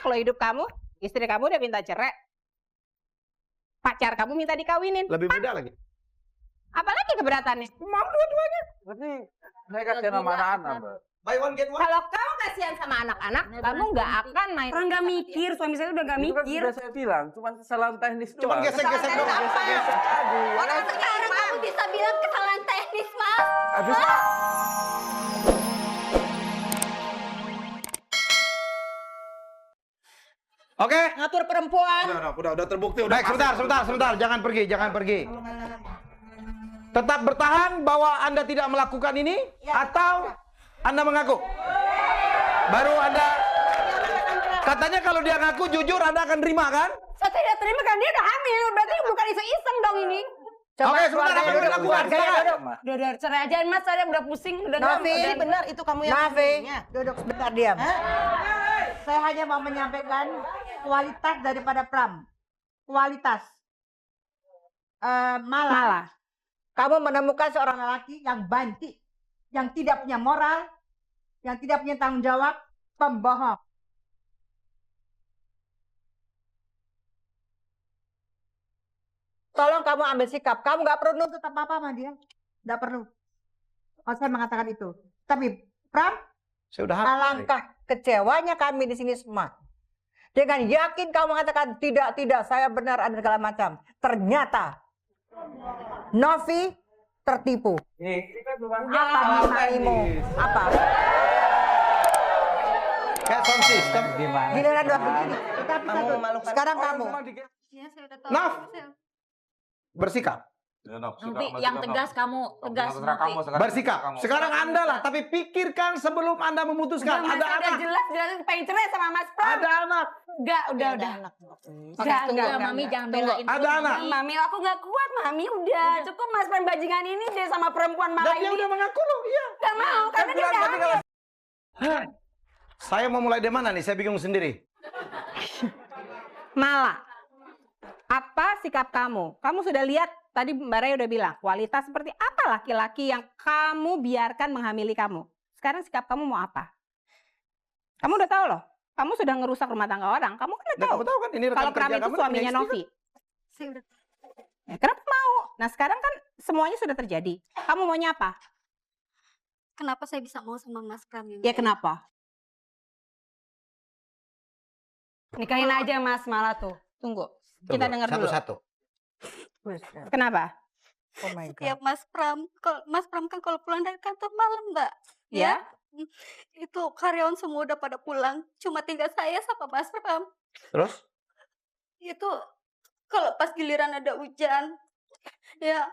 loh hidup kamu. Istri kamu udah minta cerai. Pacar kamu minta dikawinin. Lebih muda lagi. Apalagi keberatannya? Mampu dua-duanya. Berarti saya kasih nama anak-anak, Mbak. Buy one get one. Kalau kamu kasihan sama anak-anak, kamu nggak akan main. Orang nggak mikir, suami saya udah nggak Itu kan mikir. sudah saya bilang, cuma kesalahan teknis doang. Cuma gesek-gesek doang. Gesek-gesek aja. Orang sekarang kamu bisa bilang kesalahan teknis, Mas. Habis Oke. Ngatur perempuan. Udah terbukti. Baik, sebentar. Jangan pergi. Tetap bertahan bahwa Anda tidak melakukan ini atau Anda mengaku? Baru Anda katanya kalau dia ngaku jujur Anda akan terima kan? Saya tidak terima kan dia udah hamil, berarti bukan iseng-iseng dong ini. Oke, sebentar apa yang dilakukan sekarang? Udah cerai aja Mas, saya udah pusing, udah. Novi, Benar itu kamu yang Novi, duduk sebentar diam. Saya hanya mau menyampaikan kualitas daripada Pram. Kualitas. Malah, kamu menemukan seorang lelaki yang banci, yang tidak punya moral, yang tidak punya tanggung jawab, pembohong. Tolong kamu ambil sikap. Kamu nggak perlu nuntut apa-apa sama dia. Nggak perlu. Oh, saya mengatakan itu. Tapi, Pram, Saya udah alangkah kecewanya kami di sini semua. Dengan yakin kamu mengatakan tidak, saya benar ada segala macam. Ternyata Novi tertipu. ini kan bukan Apa nilaimu? Apa? kayak sound system. Giliran dua begini. Tapi sekarang kamu. Ya, saya udah tahu. Naf. Bersikap. Novi, yang tegas kamu, tegas Novi. Bersikap. Sekarang Anda lah, tapi pikirkan sebelum Anda memutuskan. Mas, Ada udah anak. jelas pengen cerai sama Mas Pram. Ada anak. Enggak, udah. Enggak, Mami jangan belain. Ada anak. Mami, aku nggak kuat, Mami. Udah. Cukup Mas Pram bajingan ini deh sama perempuan Dan marah dia ini. udah mengaku loh, iya. Gak mau, karena dia udah hamil. Saya mau mulai dari mana nih? Saya bingung sendiri. Malah. Apa sikap kamu? Kamu sudah lihat tadi Mbak Raya udah bilang, kualitas seperti apa laki-laki yang kamu biarkan menghamili kamu. Sekarang sikap kamu mau apa? Kamu udah tahu loh. Kamu sudah ngerusak rumah tangga orang. Kamu kan udah Ya, tahu. kamu tahu kan ini rekan Kalau Pram kerja itu kamu, suaminya punya istri Novi. Saya udah Ya, kenapa mau? Nah sekarang kan semuanya sudah terjadi. Kamu maunya apa? Kenapa saya bisa mau sama Mas Pram ini? Ya kenapa? Nikahin aja Mas, malah tuh. Tunggu. Kita dengar dulu. Satu-satu. Kenapa? Oh my Setiap God. Mas Pram kan kalau pulang dari kantor malam, Mbak. Ya? Itu karyawan semua udah pada pulang. Cuma tinggal saya sama Mas Pram. Terus? Itu kalau pas giliran ada hujan. Ya,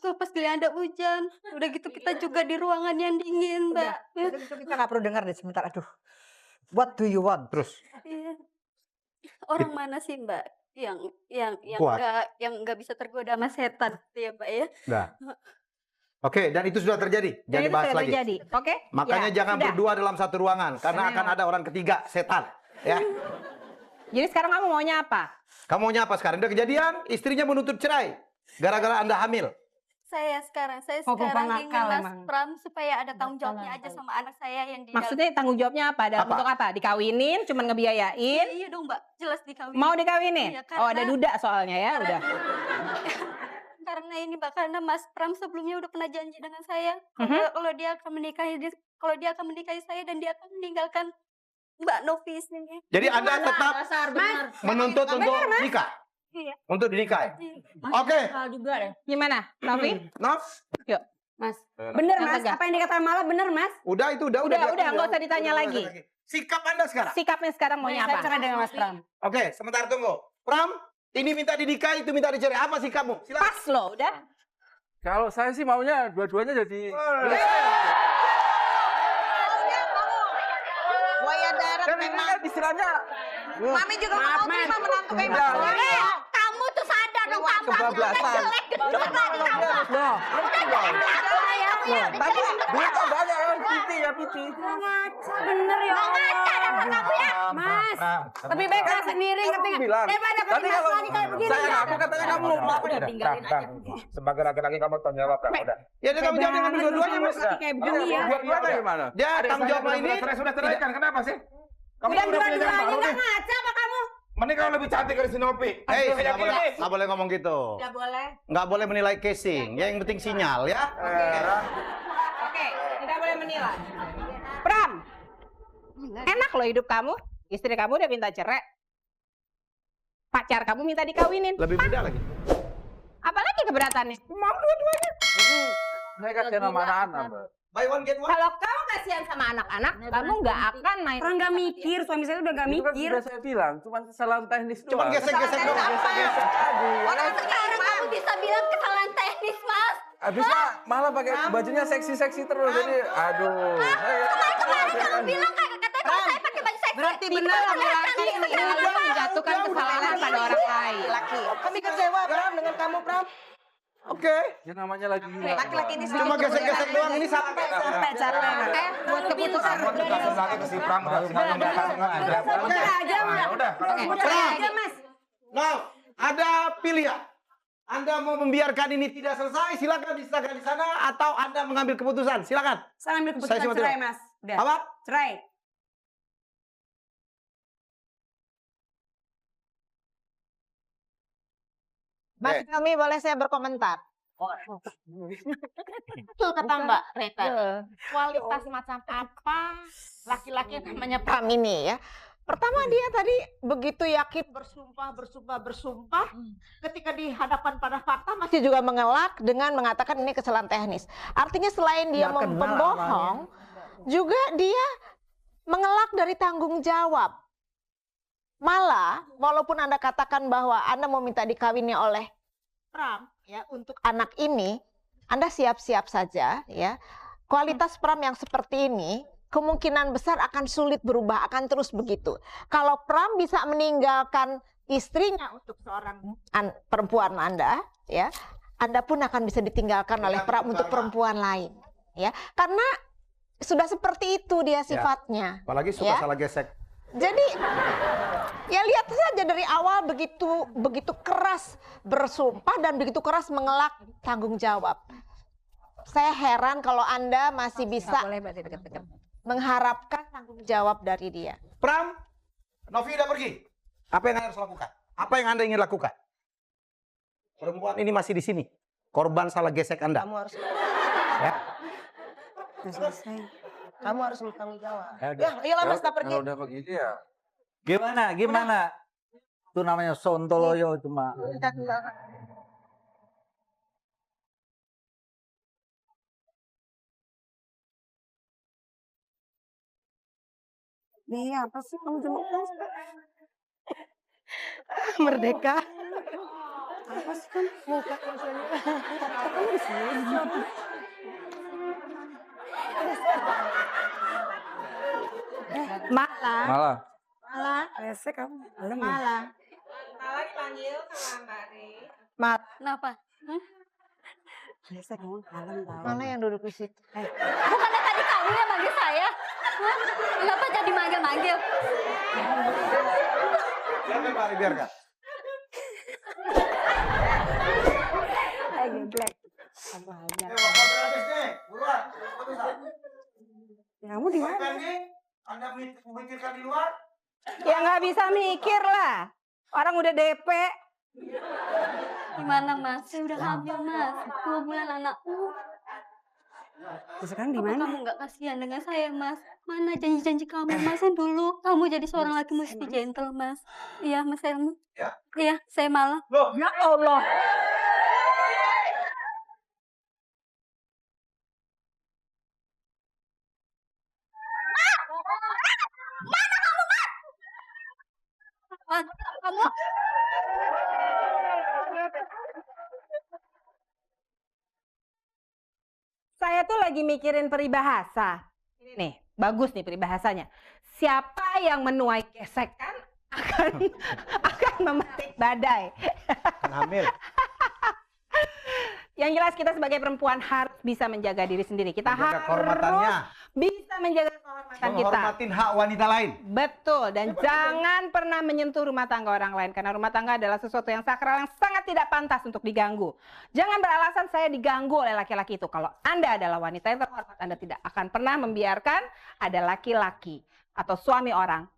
kalau pas giliran ada hujan. Udah gitu kita juga di ruangan yang dingin, Mbak. Itu kita nggak perlu dengar deh sebentar. Aduh. What do you want? Terus? Iya. Orang mana sih, Mbak? Yang Kuat. nggak bisa tergoda sama setan, ya, Mbak ya? Nah. Oke, dan itu sudah terjadi. Dan Jangan itu dibahas sudah lagi. terjadi. Oke? Makanya Ya, jangan sudah. berdua dalam satu ruangan karena akan ada orang ketiga, setan. Ya. Jadi sekarang kamu maunya apa? Kamu maunya apa sekarang? Udah kejadian, istrinya menuntut cerai gara-gara Anda hamil. Saya sekarang Oh, perempuan ingin nakal Mas emang. Pram supaya ada tanggung jawabnya aja sama anak saya yang di Maksudnya tanggung jawabnya apa? Dalam Apa? bentuk apa? Dikawinin, cuman ngebiayain? Iya dong, Mbak. Jelas dikawin. Mau dikawinin? Iya, Oh ada karena- duda soalnya ya, udah. Karena ini Mbak, karena Mas Pram sebelumnya udah pernah janji dengan saya kalau dia akan menikahi saya dan dia akan meninggalkan Mbak Novi sini. Jadi Anda tetap menuntut untuk nikah. Iya. Untuk dinikahi. Oke. juga deh. Gimana, Novi? Nov, Mas. Bener Yang Mas, tegas. apa yang dikatakan Malah bener Mas. udah itu udah Udah, nggak usah ditanya Udah, lagi. nggak usah Sikap Anda sekarang. Sikapnya sekarang maunya Saya apa? cerai dengan Mas Pram. Oke, sebentar tunggu. Pram, ini minta dinikahi, itu minta dicerai. Apa sikapmu? Silakan. Pas loh, udah. Kalau saya sih maunya dua-duanya jadi Waya darat kan ini kan istilahnya Mami juga Maaf, mau terima Mas. menantu kayak Udah. Mas. Kamu tuh sadar dong, kamu kebablasan. Loh, tadi duit kan banyak ya, piti. Bener ya Allah. Mas, lebih baik saya sendiri ngerti nggak? Bilang. Daripada Tadi pakai kalau lagi kayak begini. saya ngaku katanya kamu Udah, tinggalin aja. Sebagai laki-laki kamu tanggung jawab kan? Udah. Ya dia tanggung jawab dengan dua-duanya, Mas. Kayak begini ya. Dua-duanya gimana? Dia tanggung jawab ini Sudah ceraikan, kenapa sih? Udah punya dua-duanya baru nggak nih. ngaca apa kamu? Mending kalau lebih cantik dari si Novi. Hei, Kayak gini. nggak boleh ngomong gitu. Nggak boleh. Nggak boleh menilai casing. Yang penting sinyal ya. Oke, tidak boleh menilai. Pram, enak loh hidup kamu. Istri kamu udah minta cerai. Pacar kamu minta dikawinin. Lebih muda lagi. Apalagi keberatannya? Mau dua-duanya. Saya kasih nama anak-anak. Buy one get one. Kalau kamu kasihan sama anak-anak, kamu nggak akan main. Orang nggak mikir, suami saya udah nggak Itu kan mikir. sudah saya bilang, cuma kesalahan teknis doang. Cuma gesek-gesek doang. Gesek-gesek aja. Orang sekarang kamu bisa bilang kesalahan teknis, Mas. Habis malah pakai bajunya seksi-seksi terus. Jadi, aduh. Kemarin kamu bilang katanya kalau saya pakai baju seksi. Berarti benar laki-laki selalu menjatuhkan kesalahan pada orang lain. Kami kecewa Pram dengan kamu Pram. Oke. Ya namanya lagi. Laki-laki ini Cuma gesek-gesek doang ini salah. Capek buat keputusan. Kasih lagi ke si Pram. Udah aja, Mas. Udah. Udah aja, Mas. Nah, ada pilihan. Anda mau membiarkan ini tidak selesai, silakan diserahkan di sana atau Anda mengambil keputusan. Silakan. Saya ambil Saya keputusan cuma cerai, tidak. Mas. Udah. Apa? Cerai. Mas Helmi, boleh saya berkomentar? Betul kata Mbak Reta. Kualitas macam apa laki-laki yang namanya Pram ini ya? Pertama dia tadi begitu yakin bersumpah. Ketika di hadapan pada fakta masih juga mengelak dengan mengatakan ini kesalahan teknis. Artinya selain dia Nggak kenal pembohong, juga dia mengelak dari tanggung jawab. Malah walaupun Anda katakan bahwa Anda mau minta dikawini oleh Pram ya untuk anak ini, Anda siap-siap saja ya. Kualitas Pram yang seperti ini kemungkinan besar akan sulit berubah, akan terus begitu. Kalau Pram bisa meninggalkan istrinya untuk seorang perempuan Anda, ya, Anda pun akan bisa ditinggalkan oleh Pram untuk perempuan lain, ya. Karena sudah seperti itu dia sifatnya. Apalagi suka ya. salah gesek. Jadi ya lihat saja dari awal begitu keras bersumpah dan begitu keras mengelak tanggung jawab. Saya heran kalau Anda masih bisa mengharapkan tanggung jawab dari dia. Pram, Novi udah pergi. Apa yang Anda harus lakukan? Apa yang Anda ingin lakukan? Perempuan ini masih di sini. Korban salah gesek Anda. Kamu harus Ya. kamu harus bertanggung jawab. Ya, iyalah Mas, tak pergi. Kalau udah begini ya. Gimana? Itu namanya sontoloyo cuma. Nih, apa sih kamu jemput Mas? Merdeka. Apa sih kan? Muka rasanya. Kamu di sini. Malah. Malah. Rese kamu. Malam ya? Malah dipanggil sama Mbak Re. Kenapa? Rese kamu malam tahu. Mana yang duduk di situ? Bukannya tadi kamu yang manggil saya? Hah? Kenapa jadi manggil-manggil? Biarkan Pak, biarkan. Geblek. Apa aja. Buruan. Kamu di mana? Anda memikirkan di luar? Ya nggak bisa mikir lah. Orang udah DP. Gimana, Mas? Saya udah hamil, Mas. 2 bulan anakku. Terus sekarang di Apa mana? kamu nggak kasihan dengan saya, Mas? Mana janji-janji kamu, Mas, yang dulu? Kamu jadi seorang laki mesti gentle, Mas. Iya, Mas Helmi. Ya. Iya, saya malah. Ya Allah. Mas, kamu Saya tuh lagi mikirin peribahasa. Ini nih, bagus nih peribahasanya. Siapa yang menuai gesekan akan memetik badai. Kan hamil. Yang jelas kita sebagai perempuan harus bisa menjaga diri sendiri. Kita Menjaga harus kehormatannya. bisa menjaga kehormatan kita. Menghormatin hak wanita lain. Betul, dan jangan pernah menyentuh rumah tangga orang lain. Karena rumah tangga adalah sesuatu yang sakral yang sangat tidak pantas untuk diganggu. Jangan beralasan saya diganggu oleh laki-laki itu. Kalau Anda adalah wanita yang terhormat, Anda tidak akan pernah membiarkan ada laki-laki atau suami orang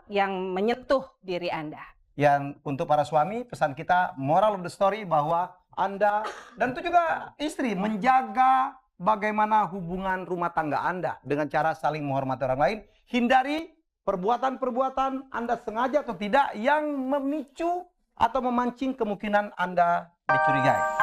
yang menyentuh diri Anda. Yang untuk para suami, pesan kita moral of the story bahwa Anda dan itu juga istri menjaga bagaimana hubungan rumah tangga Anda dengan cara saling menghormati orang lain. Hindari perbuatan-perbuatan Anda sengaja atau tidak yang memicu atau memancing kemungkinan Anda dicurigai.